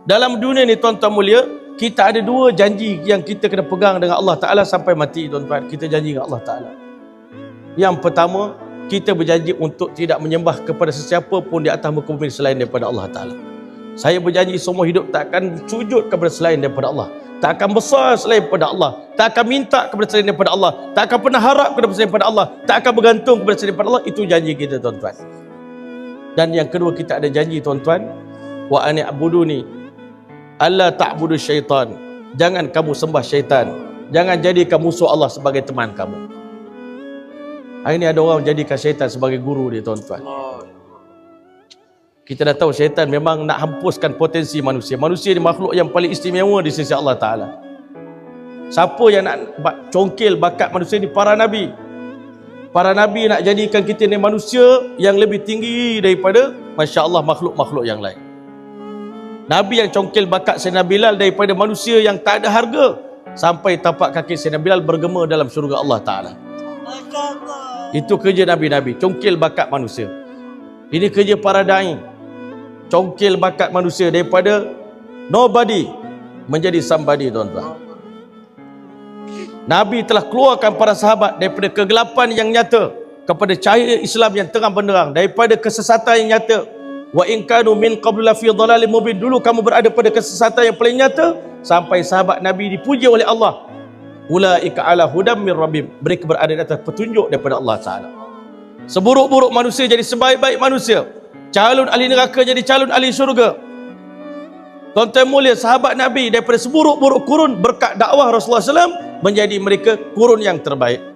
Dalam dunia ni tuan-tuan mulia, kita ada dua janji yang kita kena pegang dengan Allah Ta'ala sampai mati tuan-tuan. Kita janji dengan Allah Ta'ala. Yang pertama, kita berjanji untuk tidak menyembah kepada sesiapa pun di atas muka bumi selain daripada Allah Ta'ala. Saya berjanji semua hidup tak akan sujud kepada selain daripada Allah, tak akan besar selain daripada Allah, tak akan minta kepada selain daripada Allah, tak akan pernah harap kepada selain daripada Allah, tak akan bergantung kepada selain daripada Allah. Itu janji kita tuan-tuan. Dan yang kedua, kita ada janji tuan-tuan, wa ani abuduni alla ta'budu syaitan. Jangan kamu sembah syaitan, jangan jadikan musuh Allah sebagai teman kamu. Hari ini ada orang jadikan syaitan sebagai guru dia tuan-tuan. Kita dah tahu syaitan memang nak hempuskan potensi manusia. Manusia ni makhluk yang paling istimewa di sisi Allah Ta'ala. Siapa yang nak congkil bakat manusia ni? Para Nabi. Para Nabi nak jadikan kita ni manusia yang lebih tinggi daripada, Masya Allah, makhluk-makhluk yang lain. Nabi yang congkil bakat Sayyidina Bilal daripada manusia yang tak ada harga, sampai tapak kaki Sayyidina Bilal bergema dalam syurga Allah Ta'ala. Itu kerja Nabi-Nabi, congkil bakat manusia. Ini kerja para da'i, congkil bakat manusia daripada nobody menjadi somebody tuan-tuan. Nabi telah keluarkan para sahabat daripada kegelapan yang nyata kepada cahaya Islam yang terang benderang, daripada kesesatan yang nyata. Wa in kanu min qablu la fi dhalalin mubin. Dulu kamu berada pada kesesatan yang paling nyata, sampai sahabat Nabi dipuji oleh Allah. Ulaika ala hudam min rabbihim. Mereka berada di atas petunjuk daripada Allah Ta'ala. Seburuk-buruk manusia jadi sebaik-baik manusia, calon ahli neraka jadi calon ahli syurga. Tuan-tuan mulia, sahabat Nabi daripada seburuk-buruk kurun berkat dakwah Rasulullah SAW menjadi mereka kurun yang terbaik.